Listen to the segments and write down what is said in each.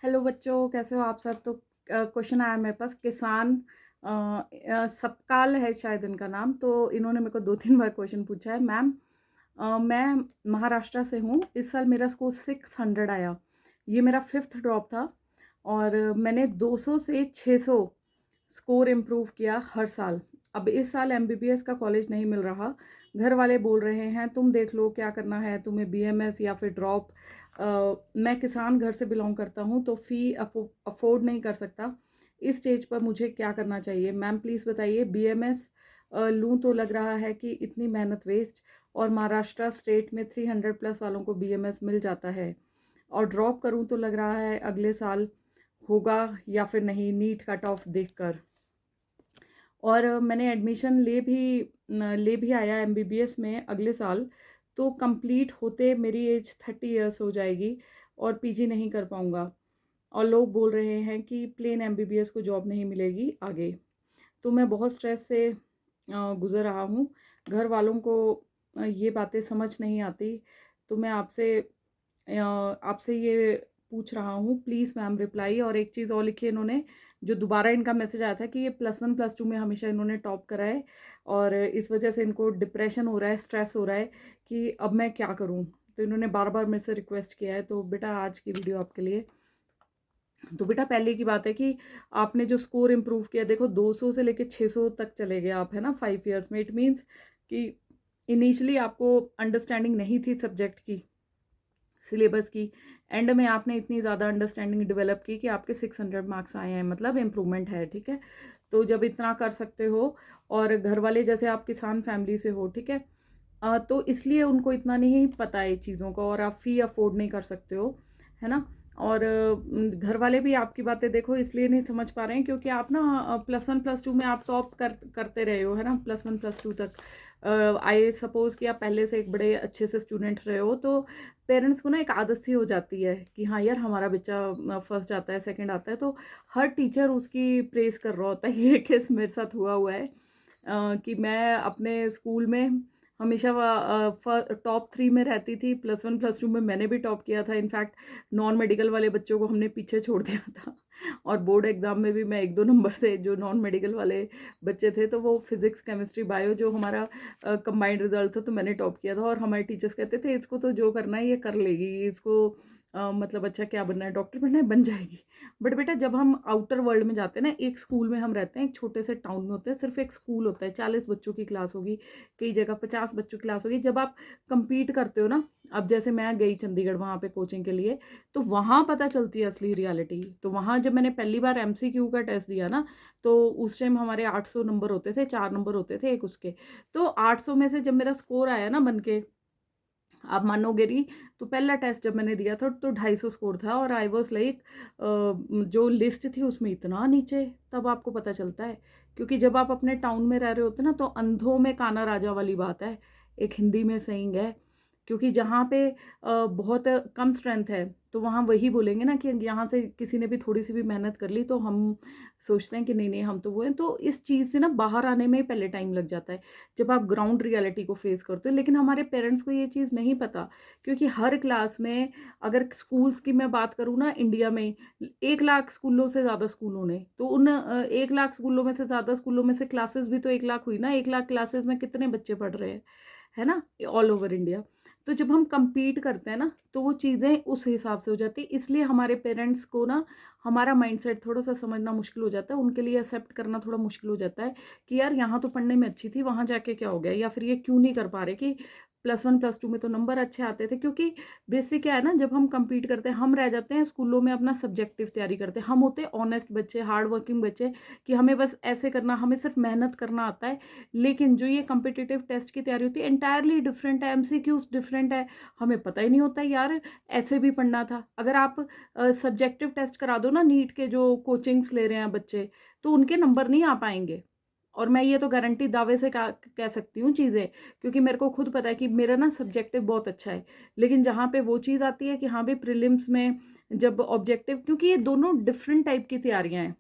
Hello बच्चों, कैसे हो आप सब। तो क्वेश्चन आया मेरे पास। किसान सपकाल है शायद इनका नाम। तो इन्होंने मेरे को 2-3 बार क्वेश्चन पूछा है। मैम, मैं महाराष्ट्र से हूँ। इस साल मेरा स्कोर 600 आया। ये मेरा 5th ड्रॉप था और मैंने 200 से 600 स्कोर इम्प्रूव किया हर साल। अब इस साल एमबीबीएस का कॉलेज नहीं मिल रहा। घर वाले बोल रहे हैं तुम देख लो क्या करना है तुम्हें, बीएमएस या फिर ड्रॉप। मैं किसान घर से बिलोंग करता हूँ तो फ़ी अफोर्ड नहीं कर सकता। इस स्टेज पर मुझे क्या करना चाहिए मैम, प्लीज़ बताइए। बीएमएस लूँ तो लग रहा है कि इतनी मेहनत वेस्ट, और महाराष्ट्र स्टेट में 300 प्लस वालों को बीएमएस मिल जाता है। और ड्रॉप करूँ तो लग रहा है अगले साल होगा या फिर नहीं, नीट कट ऑफ देखकर। और मैंने एडमिशन ले भी आया एमबीबीएस में अगले साल। तो कंप्लीट होते मेरी एज 30 इयर्स हो जाएगी और पीजी नहीं कर पाऊँगा। और लोग बोल रहे हैं कि प्लेन एमबीबीएस को जॉब नहीं मिलेगी आगे। तो मैं बहुत स्ट्रेस से गुज़र रहा हूँ। घर वालों को ये बातें समझ नहीं आती। तो मैं आपसे ये पूछ रहा हूँ, प्लीज़ मैम रिप्लाई। और एक चीज़ और लिखी है इन्होंने, जो दोबारा इनका मैसेज आया था कि ये +1 +2 में हमेशा इन्होंने टॉप करा है और इस वजह से इनको डिप्रेशन हो रहा है, स्ट्रेस हो रहा है कि अब मैं क्या करूँ। तो इन्होंने बार बार मेरे से रिक्वेस्ट किया है। तो बेटा आज की वीडियो आपके लिए। तो बेटा पहले की बात है कि आपने जो स्कोर इम्प्रूव किया, देखो 200 से लेके 600 तक चले गए आप, है ना, 5 ईयर्स में। इट मीन्स कि इनिशियली आपको अंडरस्टैंडिंग नहीं थी सब्जेक्ट की, सिलेबस की। एंड में आपने इतनी ज़्यादा अंडरस्टैंडिंग डेवलप की कि आपके 600 मार्क्स आए हैं, मतलब इम्प्रूवमेंट है, ठीक है। तो जब इतना कर सकते हो और घर वाले जैसे आप किसान फैमिली से हो, ठीक है, तो इसलिए उनको इतना नहीं पता है चीज़ों का और आप फ़ी अफोर्ड नहीं कर सकते हो, है ना। और घर वाले भी आपकी बातें देखो इसलिए नहीं समझ पा रहे हैं क्योंकि आप ना +1 +2 में आप टॉप करते रहे हो, है ना, +1 +2 तक। आई सपोज़ कि आप पहले से एक बड़े अच्छे से स्टूडेंट रहे हो। तो पेरेंट्स को ना एक आदत सी हो जाती है कि हाँ यार हमारा बच्चा फर्स्ट आता है, सेकंड आता है, तो हर टीचर उसकी प्रेज़ कर रहा होता है। ये केस मेरे साथ हुआ है कि मैं अपने स्कूल में हमेशा टॉप 3 में रहती थी। +1 +2 में मैंने भी टॉप किया था। इनफैक्ट नॉन मेडिकल वाले बच्चों को हमने पीछे छोड़ दिया था। और बोर्ड एग्ज़ाम में भी मैं 1-2 नंबर से, जो नॉन मेडिकल वाले बच्चे थे, तो वो फिज़िक्स, केमिस्ट्री, बायो जो हमारा कंबाइंड रिज़ल्ट था, तो मैंने टॉप किया था। और हमारे टीचर्स कहते थे इसको तो जो करना है ये कर लेगी, इसको मतलब अच्छा क्या बनना है, डॉक्टर बनना है, बन जाएगी। बट बेटा जब हम आउटर वर्ल्ड में जाते हैं ना, एक स्कूल में हम रहते हैं, एक छोटे से टाउन में होते हैं, सिर्फ एक स्कूल होता है, 40 बच्चों की क्लास होगी, कई जगह 50 बच्चों की क्लास होगी। जब आप compete करते हो ना, अब जैसे मैं गई चंडीगढ़ वहाँ पे कोचिंग के लिए, तो वहाँ पता चलती है असली रियलिटी। तो वहाँ जब मैंने पहली बार एमसीक्यू का टेस्ट दिया ना, तो उस टाइम हमारे 800 नंबर होते थे, 4 नंबर होते थे एक उसके। तो 800 में से जब मेरा स्कोर आया ना बन के, आप मानोगे नहीं, तो पहला टेस्ट जब मैंने दिया था तो 250 स्कोर था और आई वाज लाइक जो लिस्ट थी उसमें इतना नीचे। तब आपको पता चलता है, क्योंकि जब आप अपने टाउन में रह रहे होते ना, तो अंधों में काना राजा वाली बात है, एक हिंदी में सेइंग है। क्योंकि जहाँ पे बहुत कम स्ट्रेंथ है, तो वहाँ वही बोलेंगे ना कि यहाँ से किसी ने भी थोड़ी सी भी मेहनत कर ली तो हम सोचते हैं कि नहीं नहीं हम तो वो हैं। तो इस चीज़ से ना बाहर आने में ही पहले टाइम लग जाता है, जब आप ग्राउंड रियलिटी को फेस करते हो। लेकिन हमारे पेरेंट्स को ये चीज़ नहीं पता, क्योंकि हर क्लास में, अगर स्कूल्स की मैं बात करूँ ना इंडिया में, 1 लाख स्कूलों से ज़्यादा स्कूलों ने, तो उन 1 लाख स्कूलों में से ज़्यादा स्कूलों में से क्लासेस भी तो 1 लाख हुई ना। 1 लाख क्लासेस में कितने बच्चे पढ़ रहे हैं, है ना, ऑल ओवर इंडिया। तो जब हम compete करते हैं ना, तो वो चीज़ें उस हिसाब से हो जाती है। इसलिए हमारे पेरेंट्स को ना हमारा माइंडसेट थोड़ा-सा समझना मुश्किल हो जाता है, उनके लिए एक्सेप्ट करना थोड़ा मुश्किल हो जाता है कि यार यहाँ तो पढ़ने में अच्छी थी, वहाँ जाके क्या हो गया? या फिर ये क्यों नहीं कर पा रहे कि +1 +2 में तो नंबर अच्छे आते थे। क्योंकि बेसिक क्या है ना, जब हम compete करते हैं, हम रह जाते हैं स्कूलों में अपना सब्जेक्टिव तैयारी करते हैं। हम होते हैं ऑनेस्ट बच्चे, हार्ड वर्किंग बच्चे, कि हमें बस ऐसे करना, हमें सिर्फ मेहनत करना आता है। लेकिन जो ये कॉम्पिटिटिव टेस्ट की तैयारी होती है, एंटायरली डिफरेंट है, एमसीक्यूज डिफरेंट है। हमें पता ही नहीं होता यार ऐसे भी पढ़ना था। अगर आप सब्जेक्टिव टेस्ट करा दो ना, नीट के जो कोचिंग्स ले रहे हैं बच्चे, तो उनके नंबर नहीं आ पाएंगे। और मैं ये तो गारंटी दावे से कह सकती हूँ चीज़ें, क्योंकि मेरे को खुद पता है कि मेरा ना सब्जेक्टिव बहुत अच्छा है। लेकिन जहाँ पे वो चीज़ आती है कि हाँ भाई प्रीलिम्स में जब ऑब्जेक्टिव, क्योंकि ये दोनों डिफरेंट टाइप की तैयारियां हैं,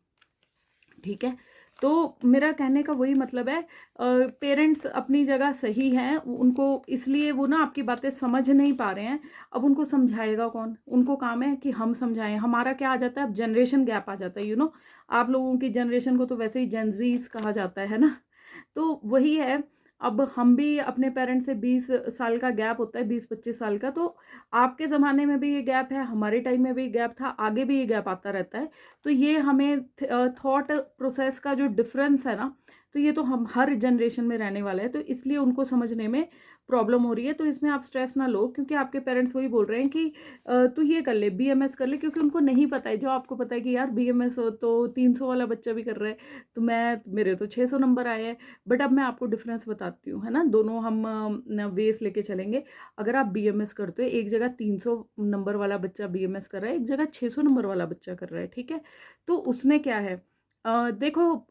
ठीक है। तो मेरा कहने का वही मतलब है, पेरेंट्स अपनी जगह सही हैं, उनको इसलिए वो ना आपकी बातें समझ नहीं पा रहे हैं। अब उनको समझाएगा कौन? उनको काम है कि हम समझाएँ। हमारा क्या आ जाता है, अब जनरेशन गैप आ जाता है, आप लोगों की जनरेशन को तो वैसे ही जेन ज़ीज़ कहा जाता है ना? तो वही है, अब हम भी अपने पेरेंट्स से 20 साल का गैप होता है, 20-25 साल का, तो आपके ज़माने में भी ये गैप है, हमारे टाइम में भी गैप था, आगे भी ये गैप आता रहता है। तो ये हमें थॉट प्रोसेस का जो डिफरेंस है ना, तो ये तो हम हर जनरेशन में रहने वाला है, तो इसलिए उनको समझने में प्रॉब्लम हो रही है। तो इसमें आप स्ट्रेस ना लो, क्योंकि आपके पेरेंट्स वही बोल रहे हैं कि तू ये कर ले, बीएमएस कर ले, क्योंकि उनको नहीं पता है, जो आपको पता है कि यार बीएमएस हो तो 300 वाला बच्चा भी कर रहा है, तो मेरे तो 600 नंबर आए हैं। बट अब मैं आपको डिफरेंस बताती हूँ, है ना, दोनों हम वेस लेके चलेंगे। अगर आप बीएमएस करते हो, एक जगह 300 नंबर वाला बच्चा बीएमएस कर रहा है, एक जगह 600 नंबर वाला बच्चा कर रहा है, ठीक है? तो उसमें क्या है, देखो,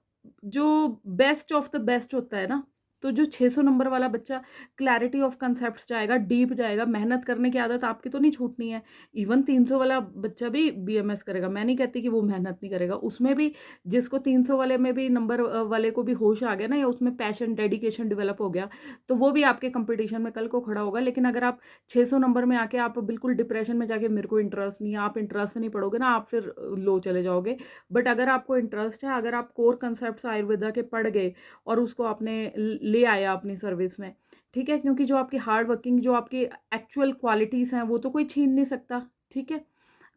जो बेस्ट ऑफ द बेस्ट होता है ना, तो जो 600 नंबर वाला बच्चा क्लैरिटी ऑफ कंसेप्ट जाएगा, डीप जाएगा, मेहनत करने की आदत आपकी तो नहीं छूटनी है। इवन 300 वाला बच्चा भी बीएमएस करेगा, मैं नहीं कहती कि वो मेहनत नहीं करेगा, उसमें भी जिसको 300 वाले में भी नंबर वाले को भी होश आ गया ना, या उसमें पैशन डेडिकेशन डेवलप हो गया, तो वो भी आपके कंपटीशन में कल को खड़ा होगा। लेकिन अगर आप 600 नंबर में आके आप बिल्कुल डिप्रेशन में जाके मेरे को इंटरेस्ट नहीं है, आप इंटरेस्ट से नहीं पढ़ोगे ना, आप फिर लो चले जाओगे। बट अगर आपको इंटरेस्ट है, अगर आप कोर कंसेप्ट आयुर्वेदा के पढ़ गए और उसको आपने ले आया अपनी सर्विस में, ठीक है, क्योंकि जो आपकी हार्ड वर्किंग, जो आपकी एक्चुअल क्वालिटीज़ हैं, वो तो कोई छीन नहीं सकता, ठीक है?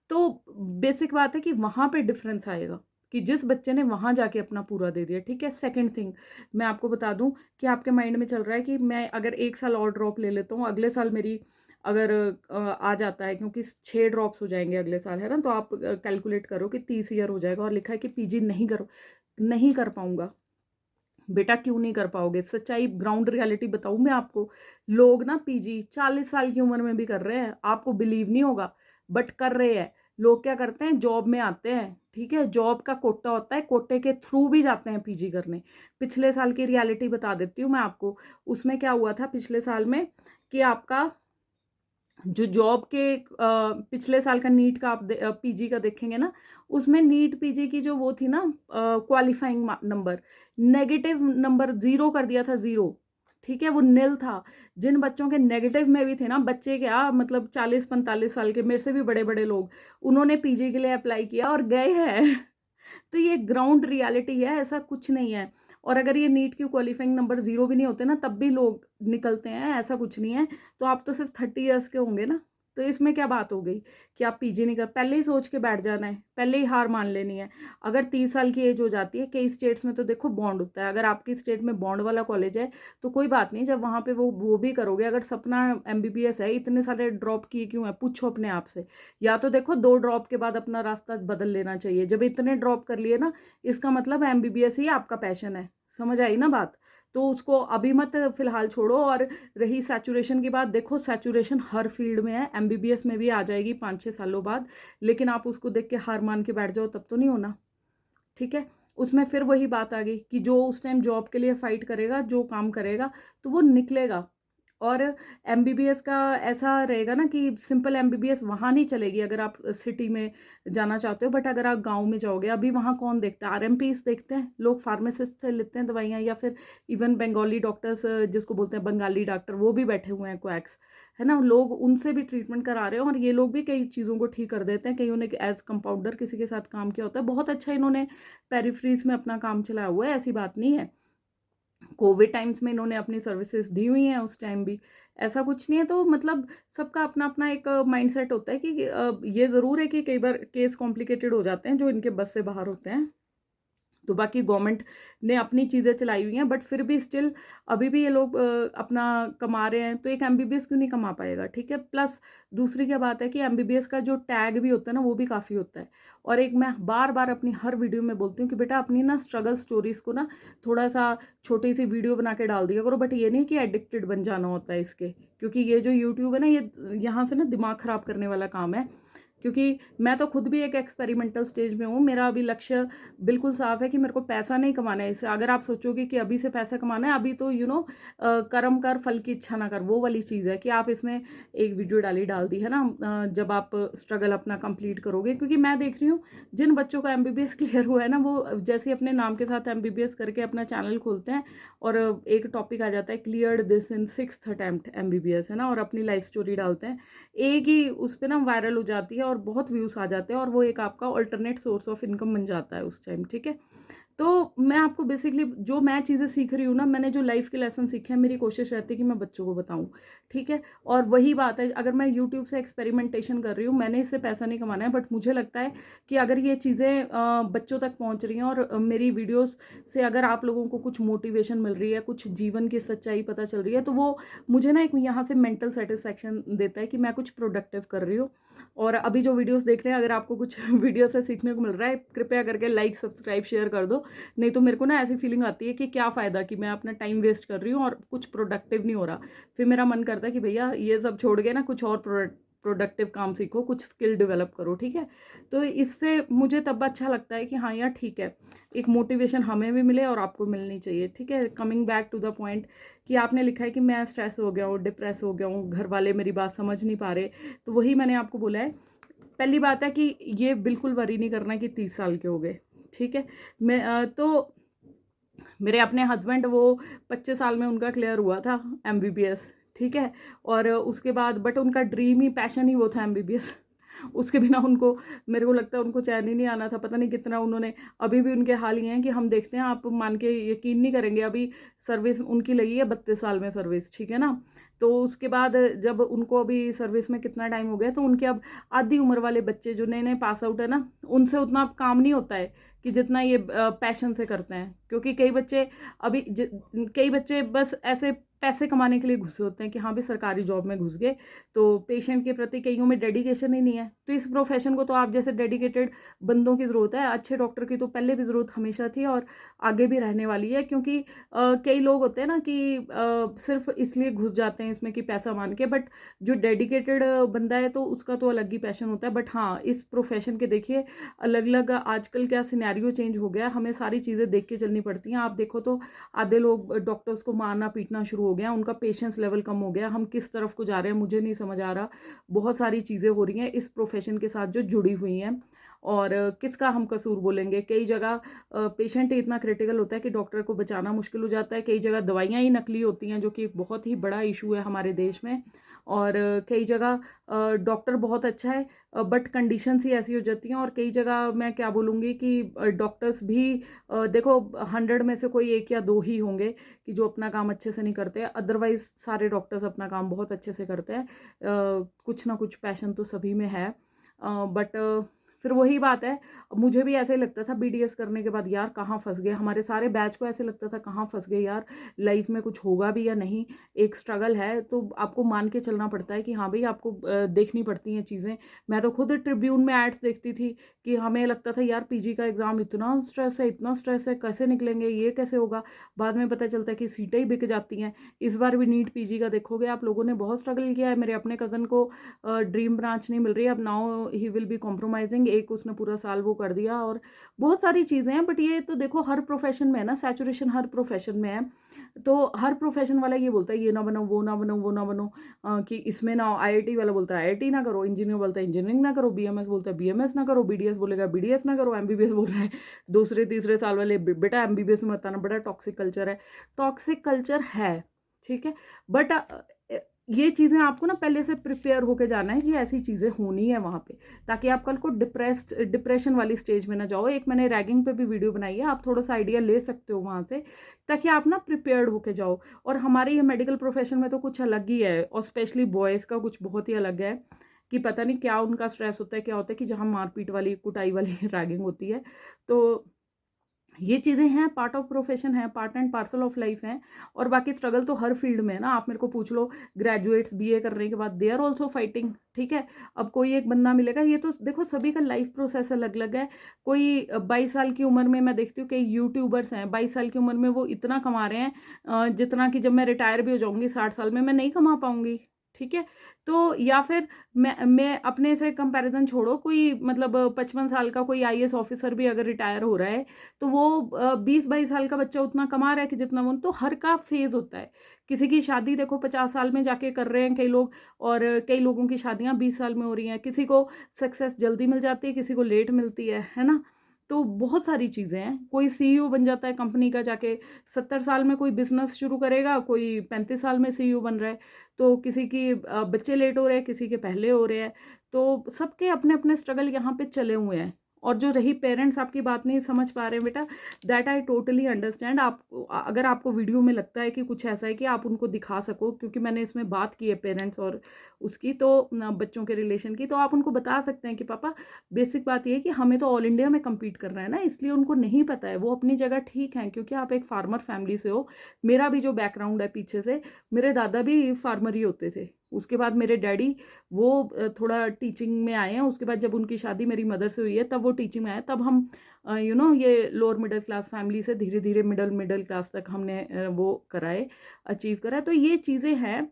तो बेसिक बात है कि वहाँ पे डिफरेंस आएगा कि जिस बच्चे ने वहाँ जाके अपना पूरा दे दिया, ठीक है? सेकंड थिंग, मैं आपको बता दूँ कि आपके माइंड में चल रहा है कि मैं अगर 1 साल और ड्रॉप ले लेता हूँ, अगले साल मेरी अगर आ जाता है, क्योंकि 6 ड्रॉप्स हो जाएँगे अगले साल, है ना? तो आप कैलकुलेट करो कि 30 ईयर हो जाएगा, और लिखा है कि पीजी नहीं कर पाऊँगा। बेटा क्यों नहीं कर पाओगे? सच्चाई, ग्राउंड रियलिटी बताऊँ मैं आपको, लोग ना पीजी 40 साल की उम्र में भी कर रहे हैं, आपको बिलीव नहीं होगा, बट कर रहे हैं। लोग क्या करते हैं, जॉब में आते हैं, ठीक है? जॉब का कोटा होता है, कोटे के थ्रू भी जाते हैं पीजी करने। पिछले साल की रियलिटी बता देती हूँ मैं आपको, उसमें क्या हुआ था पिछले साल में, कि आपका जो जॉब के पिछले साल का नीट का आप पीजी का देखेंगे ना, उसमें नीट पीजी की जो वो थी ना, qualifying number, negative number zero कर दिया था, ज़ीरो, ठीक है, वो नील था। जिन बच्चों के नेगेटिव में भी थे ना, बच्चे क्या मतलब 40-45 साल के, मेरे से भी बड़े बड़े लोग, उन्होंने पीजी के लिए अप्लाई किया और गए हैं। तो ये ग्राउंड रियलिटी है, ऐसा कुछ नहीं है। और अगर ये नीट की क्वालिफाइंग नंबर ज़ीरो भी नहीं होते ना, तब भी लोग निकलते हैं, ऐसा कुछ नहीं है। तो आप तो सिर्फ 30 ईयर्स के होंगे ना, तो इसमें क्या बात हो गई कि आप पीजी नहीं कर, पहले ही सोच के बैठ जाना है, पहले ही हार मान लेनी है। अगर 30 साल की एज हो जाती है, कई स्टेट्स में तो देखो बॉन्ड होता है, अगर आपकी स्टेट में बॉन्ड वाला कॉलेज है तो कोई बात नहीं, जब वहाँ पे वो भी करोगे। अगर सपना एमबीबीएस है, इतने सारे ड्रॉप किए क्यों है, पूछो अपने आप से। या तो देखो 2 ड्रॉप के बाद अपना रास्ता बदल लेना चाहिए, जब इतने ड्रॉप कर लिए ना, इसका मतलब एमबीबीएस ही आपका पैशन है। समझ आई ना बात? तो उसको अभी मत फिलहाल छोड़ो। और रही सैचुरेशन की बात, देखो सैचुरेशन हर फील्ड में है, एमबीबीएस में भी आ जाएगी 5-6 सालों बाद, लेकिन आप उसको देख के हार मान के बैठ जाओ तब तो नहीं होना, ठीक है? उसमें फिर वही बात आ गई कि जो उस टाइम जॉब के लिए फाइट करेगा, जो काम करेगा, तो वो निकलेगा। और एमबीबीएस का ऐसा रहेगा ना कि सिंपल एमबीबीएस वहाँ नहीं चलेगी अगर आप सिटी में जाना चाहते हो, बट अगर आप गांव में जाओगे, अभी वहाँ कौन देखता है, आरएमपीस देखते हैं लोग, फार्मासिस्ट से लेते हैं दवाइयाँ, या फिर इवन बंगाली डॉक्टर्स, जिसको बोलते हैं बंगाली डॉक्टर, वो भी बैठे हुए हैं, क्वैक्स, है ना, लोग उनसे भी ट्रीटमेंट करा रहे हैं, और ये लोग भी कई चीज़ों को ठीक कर देते हैं। कईयों ने एज कंपाउंडर किसी के साथ काम किया होता है, बहुत अच्छा इन्होंने पेरीफ्रीज में अपना काम चलाया हुआ है, ऐसी बात नहीं है। कोविड टाइम्स में इन्होंने अपनी सर्विसेज दी हुई हैं, उस टाइम भी ऐसा कुछ नहीं है। तो मतलब सबका अपना अपना एक माइंडसेट होता है कि ये ज़रूर है कि कई बार केस कॉम्प्लिकेटेड हो जाते हैं जो इनके बस से बाहर होते हैं। तो बाकी गवर्नमेंट ने अपनी चीज़ें चलाई हुई हैं, बट फिर भी स्टिल अभी भी ये लोग अपना कमा रहे हैं, तो एक एमबीबीएस क्यों नहीं कमा पाएगा, ठीक है? प्लस दूसरी क्या बात है कि एमबीबीएस का जो टैग भी होता है ना, वो भी काफ़ी होता है। और एक मैं बार बार अपनी हर वीडियो में बोलती हूँ कि बेटा अपनी ना स्ट्रगल स्टोरीज़ को ना थोड़ा सा छोटी सी वीडियो बना के डाल दिया करो, बट ये नहीं कि एडिक्टेड बन जाना होता है इसके, क्योंकि ये जो यूट्यूब है ना, ये यहाँ से ना दिमाग ख़राब करने वाला काम है। क्योंकि मैं तो खुद भी एक एक्सपेरिमेंटल स्टेज में हूँ। मेरा अभी लक्ष्य बिल्कुल साफ़ है कि मेरे को पैसा नहीं कमाना है इससे। अगर आप सोचोगे कि अभी से पैसा कमाना है, अभी तो कर्म कर फल की इच्छा ना कर, वो वाली चीज़ है कि आप इसमें एक वीडियो डाल दी है ना, जब आप स्ट्रगल अपना कंप्लीट करोगे। क्योंकि मैं देख रही हूँ जिन बच्चों का एमबीबीएस क्लियर हुआ है ना, वो जैसे अपने नाम के साथ एमबीबीएस करके अपना चैनल खोलते हैं और एक टॉपिक आ जाता है cleared this in 6th attempt MBBS, है ना, और अपनी लाइफ स्टोरी डालते हैं। एक ही उस पे ना वायरल हो जाती है और बहुत व्यूज़ आ जाते हैं और वो एक आपका अल्टरनेट सोर्स ऑफ इनकम बन जाता है उस टाइम, ठीक है। तो मैं आपको बेसिकली जो मैं चीज़ें सीख रही हूँ ना, मैंने जो लाइफ के लेसन सीखे हैं, मेरी कोशिश रहती है कि मैं बच्चों को बताऊँ, ठीक है। और वही बात है, अगर मैं यूट्यूब से एक्सपेरिमेंटेशन कर रही हूँ, मैंने इससे पैसा नहीं कमाना है, बट मुझे लगता है कि अगर ये चीज़ें बच्चों तक पहुँच रही हैं और मेरी वीडियोस से अगर आप लोगों को कुछ मोटिवेशन मिल रही है, कुछ जीवन की सच्चाई पता चल रही है, तो वो मुझे ना एक यहाँ से मेंटल सेटिस्फैक्शन देता है कि मैं कुछ प्रोडक्टिव कर रही हूँ। और अभी जो वीडियोस देख रहे हैं, अगर आपको कुछ वीडियो से सीखने को मिल रहा है, कृपया करके लाइक सब्सक्राइब शेयर कर दो। नहीं तो मेरे को ना ऐसी फीलिंग आती है कि क्या फ़ायदा कि मैं अपना टाइम वेस्ट कर रही हूँ और कुछ प्रोडक्टिव नहीं हो रहा। फिर मेरा मन करता है कि भैया ये सब छोड़ के ना कुछ और प्रोडक्टिव काम सीखो, कुछ स्किल डेवलप करो, ठीक है। तो इससे मुझे तब अच्छा लगता है कि हाँ यार ठीक है, एक मोटिवेशन हमें भी मिले और आपको मिलनी चाहिए, ठीक है। Coming back to the point कि आपने लिखा है कि मैं स्ट्रेस हो गया हूँ, डिप्रेस हो गया हूँ, घर वाले मेरी बात समझ नहीं पा रहे। तो वही मैंने आपको बोला है, पहली बात है कि ये बिल्कुल वरी नहीं करना कि 30 साल के हो गए, ठीक है। तो मेरे अपने हस्बैंड वो 25 साल में उनका क्लियर हुआ था एमबीबीएस, ठीक है। और उसके बाद बट उनका ड्रीम ही पैशन ही वो था एमबीबीएस। उसके बिना उनको, मेरे को लगता है उनको चैन ही नहीं आना था। पता नहीं कितना उन्होंने, अभी भी उनके हाल ही हैं कि हम देखते हैं, आप मान के यकीन नहीं करेंगे, अभी सर्विस उनकी लगी है 32 साल में सर्विस, ठीक है ना। तो उसके बाद जब उनको अभी सर्विस में कितना टाइम हो गया, तो उनके अब आधी उम्र वाले बच्चे जो नए नए पास आउट है ना, उनसे उतना काम नहीं होता है कि जितना ये पैशन से करते हैं। क्योंकि कई बच्चे बस ऐसे पैसे कमाने के लिए घुसे होते हैं कि हाँ भी सरकारी जॉब में घुस गए, तो पेशेंट के प्रति कईयों में डेडिकेशन ही नहीं है। तो इस प्रोफेशन को तो आप जैसे डेडिकेटेड बंदों की ज़रूरत है। अच्छे डॉक्टर की तो पहले भी ज़रूरत हमेशा थी और आगे भी रहने वाली है। क्योंकि कई लोग होते हैं ना कि सिर्फ इसलिए घुस जाते हैं इसमें कि पैसा मान के, बट जो डेडिकेटेड बंदा है तो उसका तो अलग ही पैशन होता है। बट हाँ, इस प्रोफेशन के देखिए अलग अलग आजकल क्या सिनेरियो चेंज हो गया, हमें सारी चीज़ें देख के चलनी पड़ती हैं। आप देखो तो आधे लोग डॉक्टर्स को मारना पीटना शुरू हो गया, उनका पेशेंस लेवल कम हो गया। हम किस तरफ को जा रहे हैं मुझे नहीं समझ आ रहा। बहुत सारी चीज़ें हो रही हैं इस प्रोफेशन के साथ जो जुड़ी हुई हैं, और किसका हम कसूर बोलेंगे। कई जगह पेशेंट इतना क्रिटिकल होता है कि डॉक्टर को बचाना मुश्किल हो जाता है। कई जगह दवाइयाँ ही नकली होती हैं, जो कि एक बहुत ही बड़ा इशू है हमारे देश में। और कई जगह डॉक्टर बहुत अच्छा है, बट कंडीशंस ही ऐसी हो जाती हैं। और कई जगह मैं क्या बोलूँगी कि डॉक्टर्स भी देखो 100 में से कोई 1 या 2 ही होंगे कि जो अपना काम अच्छे से नहीं करते। अदरवाइज़ सारे डॉक्टर्स अपना काम बहुत अच्छे से करते हैं। कुछ ना कुछ पैशन तो सभी में है। बट फिर वही बात है, मुझे भी ऐसे ही लगता था बीडीएस करने के बाद, यार कहाँ फंस गए। हमारे सारे बैच को ऐसे लगता था कहाँ फंस गए यार, लाइफ में कुछ होगा भी या नहीं। एक स्ट्रगल है तो आपको मान के चलना पड़ता है कि हाँ भाई आपको देखनी पड़ती हैं चीज़ें। मैं तो खुद ट्रिब्यून में एड्स देखती थी कि हमें लगता था यार पीजी का एग्ज़ाम इतना स्ट्रेस है, कैसे निकलेंगे, ये कैसे होगा। बाद में पता चलता है कि सीटें ही बिक जाती हैं। इस बार भी नीट पीजी का देखोगे आप, लोगों ने बहुत स्ट्रगल किया है। मेरे अपने कज़न को ड्रीम ब्रांच नहीं मिल रही, अब now he will be compromising. एक उसने पूरा साल वो कर दिया, और बहुत सारी चीज़ें हैं। बट ये तो देखो हर प्रोफेशन में है ना, सैचुरेशन हर प्रोफेशन में है। तो हर प्रोफेशन वाला ये बोलता है ये ना बनो, वो ना बनो, वो ना बनो, कि इसमें ना आईआईटी वाला बोलता है आईआईटी ना करो, इंजीनियर बोलता है इंजीनियरिंग ना करो, बीएमएस बोलता है बीएमएस ना करो, बीडीएस बोलेगा बीडीएस ना करो, एमबीबीएस बोल रहा है दूसरे तीसरे साल वाले बेटा एमबीबीएस में मत आना, बड़ा टॉक्सिक कल्चर है। टॉक्सिक कल्चर है, ठीक है। बट ये चीज़ें आपको ना पहले से प्रिपेयर होके जाना है कि ऐसी चीज़ें होनी है वहाँ पे, ताकि आप कल को डिप्रेशन वाली स्टेज में ना जाओ। एक मैंने रैगिंग पे भी वीडियो बनाई है, आप थोड़ा सा आइडिया ले सकते हो वहाँ से, ताकि आप ना प्रिपेयर्ड होके जाओ। और हमारे ये मेडिकल प्रोफेशन में तो कुछ अलग ही है, और स्पेशली बॉयज़ का कुछ बहुत ही अलग है कि पता नहीं क्या उनका स्ट्रेस होता है, क्या होता है कि जहाँ मारपीट वाली कुटाई वाली रैगिंग होती है। तो ये चीज़ें हैं, पार्ट ऑफ प्रोफेशन है, part and parcel of life है। और बाकी स्ट्रगल तो हर फील्ड में है ना। आप मेरे को पूछ लो, ग्रेजुएट्स बीए करने के बाद दे आर ऑल्सो फाइटिंग, ठीक है। अब कोई एक बंदा मिलेगा, ये तो देखो सभी का लाइफ प्रोसेस अलग अलग है। कोई 22 साल की उम्र में, मैं देखती हूँ कई यूट्यूबर्स हैं 22 साल की उम्र में वो इतना कमा रहे हैं जितना कि जब मैं रिटायर भी हो जाऊंगी 60 साल में, मैं नहीं कमा पाऊंगी, ठीक है? तो या फिर मैं अपने से कंपैरिज़न छोड़ो, कोई मतलब 55 साल का कोई आईएएस ऑफ़िसर भी अगर रिटायर हो रहा है, तो वो 20-22 साल का बच्चा उतना कमा रहा है कि जितना वो, तो हर का फ़ेज़ होता है। किसी की शादी देखो 50 साल में जाके कर रहे हैं कई लोग, और कई लोगों की शादियाँ 20 साल में हो रही हैं। किसी को सक्सेस जल्दी मिल जाती है, किसी को लेट मिलती है ना? तो बहुत सारी चीज़ें हैं। कोई सीईओ बन जाता है कंपनी का जाके, 70 साल में कोई बिज़नेस शुरू करेगा, कोई 35 साल में सीईओ बन रहा है। तो किसी की बच्चे लेट हो रहे हैं, किसी के पहले हो रहे हैं। तो सबके अपने-अपने स्ट्रगल यहाँ पे चले हुए हैं। और जो रही पेरेंट्स आपकी बात नहीं समझ पा रहे हैं बेटा, दैट आई टोटली अंडरस्टैंड। आप अगर आपको वीडियो में लगता है कि कुछ ऐसा है कि आप उनको दिखा सको, क्योंकि मैंने इसमें बात की है पेरेंट्स और उसकी, तो बच्चों के रिलेशन की, तो आप उनको बता सकते हैं कि पापा, बेसिक बात ये है कि हमें तो ऑल इंडिया में कम्पीट करना है ना, इसलिए उनको नहीं पता है। वो अपनी जगह ठीक हैं, क्योंकि आप एक फार्मर फैमिली से हो। मेरा भी जो बैकग्राउंड है पीछे से, मेरे दादा भी फार्मर ही होते थे। उसके बाद मेरे डैडी वो थोड़ा टीचिंग में आए हैं। उसके बाद जब उनकी शादी मेरी मदर से हुई है, तब वो टीचिंग में आए। तब हम ये लोअर मिडिल क्लास फैमिली से धीरे धीरे मिडिल मिडिल क्लास तक हमने वो कराए, अचीव करा। तो ये चीज़ें हैं,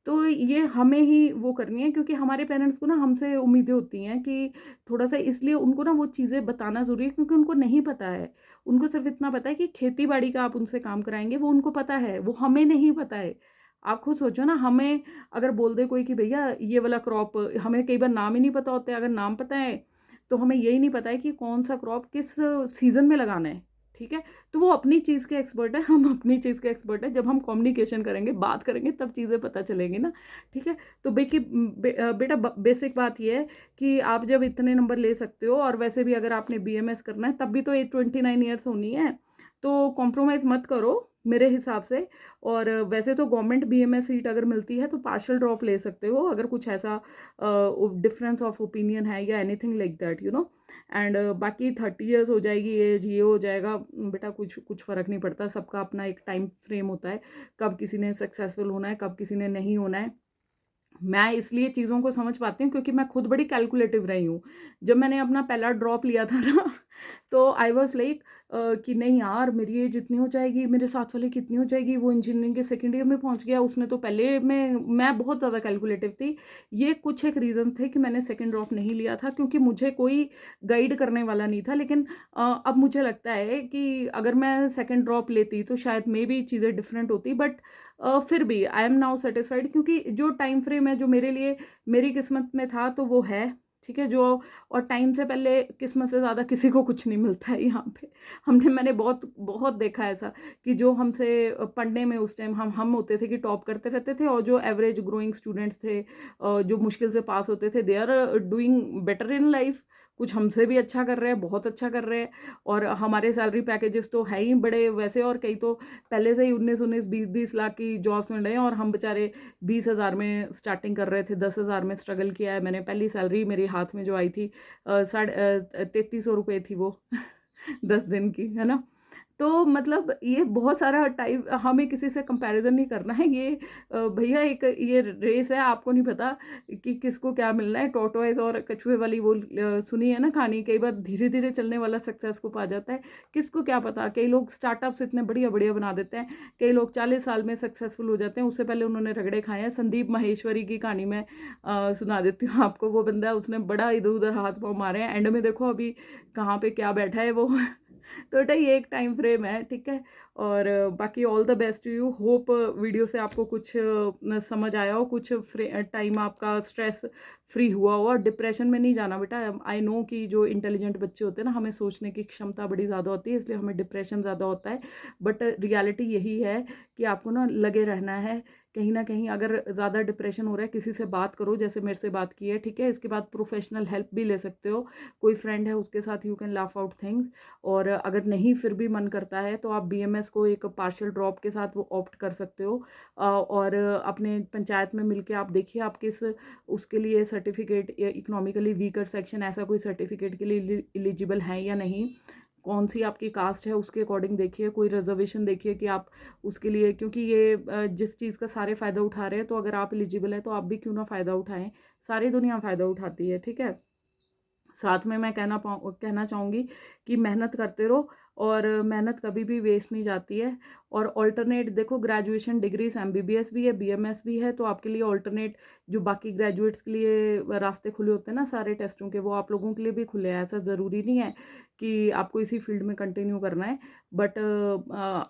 तो ये हमें ही वो करनी है, क्योंकि हमारे पेरेंट्स को ना हमसे उम्मीदें होती हैं कि थोड़ा-सा, इसलिए उनको ना वो चीज़ें बताना ज़रूरी है, क्योंकि उनको नहीं पता है। उनको सिर्फ़ इतना पता है कि खेती-बाड़ी का आप उनसे काम कराएँगे, वो उनको पता है, वो हमें नहीं पता है। आप खुद सोचो ना, हमें अगर बोल दे कोई कि भैया ये वाला क्रॉप, हमें कई बार नाम ही नहीं पता होते हैं। अगर नाम पता है, तो हमें यही नहीं पता है कि कौन-सा क्रॉप किस सीज़न में लगाना है, ठीक है? तो वो अपनी चीज़ के एक्सपर्ट है, हम अपनी चीज़ के एक्सपर्ट हैं। जब हम कम्युनिकेशन करेंगे, बात करेंगे, तब चीज़ें पता चलेंगी ना, ठीक है? तो बेटा बेसिक बात ये है कि आप जब इतने नंबर ले सकते हो, और वैसे भी अगर आपने बीएमएस करना है, तब भी तो 29 ईयर्स होनी है, तो कॉम्प्रोमाइज़ मत करो मेरे हिसाब से। और वैसे तो गवर्नमेंट बीएमएस सीट अगर मिलती है, तो पार्शियल ड्रॉप ले सकते हो, अगर कुछ ऐसा डिफरेंस ऑफ ओपिनियन है या एनीथिंग लाइक दैट, एंड बाकी 30 ईयर्स हो जाएगी एज, ये हो जाएगा बेटा, कुछ कुछ फ़र्क नहीं पड़ता। सबका अपना एक टाइम फ्रेम होता है, कब किसी ने सक्सेसफुल होना है, कब किसी ने नहीं होना है। मैं इसलिए चीज़ों को समझ पाती हूँ, क्योंकि मैं खुद बड़ी कैलकुलेटिव रही हूँ। जब मैंने अपना पहला ड्रॉप लिया था ना, तो आई वाज़ लाइक कि नहीं यार, मेरी एज इतनी हो जाएगी, मेरे साथ वाले की इतनी हो जाएगी, वो इंजीनियरिंग के सेकंड ईयर में पहुँच गया, उसने तो पहले में। मैं बहुत ज़्यादा कैलकुलेटिव थी। ये कुछ एक रीज़न थे कि मैंने सेकंड ड्रॉप नहीं लिया था, क्योंकि मुझे कोई गाइड करने वाला नहीं था। लेकिन अब मुझे लगता है कि अगर मैं सेकंड ड्रॉप लेती, तो शायद मेबी चीज़ें डिफरेंट होती, बट फिर भी आई एम नाउ सैटिस्फाइड, क्योंकि जो टाइम फ्रेम है, जो मेरे लिए मेरी किस्मत में था, तो वो है, ठीक है? जो और टाइम से पहले किस्मत से ज़्यादा किसी को कुछ नहीं मिलता है यहाँ पे। मैंने बहुत बहुत देखा है ऐसा, कि जो हमसे पढ़ने में उस टाइम हम होते थे कि टॉप करते रहते थे, और जो एवरेज ग्रोइंग स्टूडेंट्स थे, जो मुश्किल से पास होते थे, they are doing better in life. कुछ हमसे भी अच्छा कर रहे हैं, बहुत अच्छा कर रहे हैं। और हमारे सैलरी पैकेजेस तो है ही बड़े वैसे, और कई तो पहले से ही 19-19, 20-20 लाख की जॉब्स मिल रहे हैं, और हम बेचारे 20,000 में स्टार्टिंग कर रहे थे, 10,000 में स्ट्रगल किया है मैंने। पहली सैलरी मेरे हाथ में जो आई थी, 3300 रुपये थी वो 10 दिन की, है ना? तो मतलब ये बहुत सारा टाइम, हमें किसी से कंपैरिजन नहीं करना है। ये भैया एक ये रेस है, आपको नहीं पता कि किसको क्या मिलना है। टॉर्टोइज और कछुए वाली वो सुनी है ना कहानी, कई बार धीरे धीरे चलने वाला सक्सेस को पा जाता है, किसको क्या पता। कई लोग स्टार्टअप्स इतने बढ़िया बढ़िया बना देते हैं, कई लोग 40 साल में सक्सेसफुल हो जाते हैं, उससे पहले उन्होंने रगड़े खाए हैं। संदीप माहेश्वरी की कहानी में सुना देती हूँ आपको। वो बंदा, उसने बड़ा इधर उधर हाथ पाँव मारे हैं, एंड में देखो अभी कहाँ पे क्या बैठा है वो तो बेटा ये एक टाइम फ्रेम है, ठीक है? और बाकी all the best to you. Hope video से आपको कुछ समझ आया हो, कुछ टाइम आपका स्ट्रेस फ्री हुआ हो। और डिप्रेशन में नहीं जाना बेटा। आई नो कि जो इंटेलिजेंट बच्चे होते हैं ना, हमें सोचने की क्षमता बड़ी ज़्यादा होती है, इसलिए हमें डिप्रेशन ज़्यादा होता है। बट रियलिटी यही है कि आपको ना लगे रहना है। कहीं ना कहीं अगर ज़्यादा डिप्रेशन हो रहा है, किसी से बात करो, जैसे मेरे से बात की है, ठीक है? इसके बाद प्रोफेशनल हेल्प भी ले सकते हो। कोई फ्रेंड है, उसके साथ you can laugh out things. और अगर नहीं फिर भी मन करता है, तो आप बीएमएस को एक पार्शियल ड्रॉप के साथ वो ऑप्ट कर सकते हो। और अपने पंचायत में मिलके आप देखिए आप किस उसके लिए सर्टिफिकेट, इकोनॉमिकली वीकर सेक्शन, ऐसा कोई सर्टिफिकेट के लिए एलिजिबल हैं या नहीं। कौन सी आपकी कास्ट है, उसके अकॉर्डिंग देखिए। कोई रिजर्वेशन देखिए कि आप उसके लिए, क्योंकि ये जिस चीज़ का सारे फ़ायदा उठा रहे हैं, तो अगर आप एलिजिबल हैं, तो आप भी क्यों ना फ़ायदा उठाएं। सारी दुनिया फ़ायदा उठाती है, ठीक है? साथ में मैं कहना चाहूँगी कि मेहनत करते रहो। और मेहनत कभी भी वेस्ट नहीं जाती है। और ऑल्टरनेट देखो, ग्रेजुएशन डिग्रीज एमबीबीएस भी है, बीएमएस भी है, तो आपके लिए ऑल्टरनेट जो बाकी ग्रेजुएट्स के लिए रास्ते खुले होते हैं ना सारे टेस्टों के, वो आप लोगों के लिए भी खुले हैं। ऐसा ज़रूरी नहीं है कि आपको इसी फील्ड में कंटिन्यू करना है, बट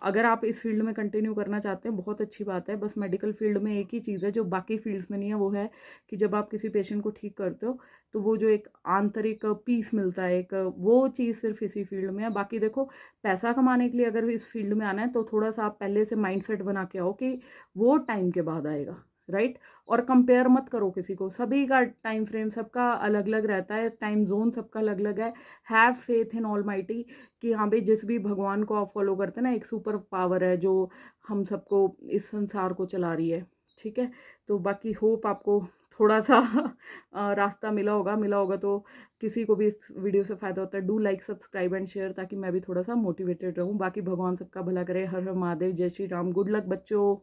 अगर आप इस फील्ड में कंटिन्यू करना चाहते हैं बहुत अच्छी बात है। बस मेडिकल फील्ड में एक ही चीज़ है जो बाकी फील्ड्स में नहीं है, वो है कि जब आप किसी पेशेंट को ठीक करते हो तो वो जो एक आंतरिक पीस मिलता है, एक वो चीज़ सिर्फ इसी फील्ड में है। बाकी देखो, पैसा कमाने के लिए अगर इस फील्ड में आना है तो थोड़ा सा आप पहले से माइंडसेट बना के आओ कि वो टाइम के बाद आएगा, राइट। और कंपेयर मत करो किसी को, सभी का टाइम फ्रेम सबका अलग अलग रहता है, टाइम जोन सबका अलग अलग है। हैव फेथ इन ऑलमाइटी कि हाँ भाई, जिस भी भगवान को आप फॉलो करते हैं ना, एक सुपर पावर है जो हम सबको, इस संसार को चला रही है, ठीक है। तो बाकी होप आपको थोड़ा सा रास्ता मिला होगा तो किसी को भी इस वीडियो से फ़ायदा होता है, do like subscribe and share, ताकि मैं भी थोड़ा सा मोटिवेटेड रहूँ। बाकी भगवान सबका भला करे। हर हर महादेव, जय श्री राम, गुड लक बच्चों।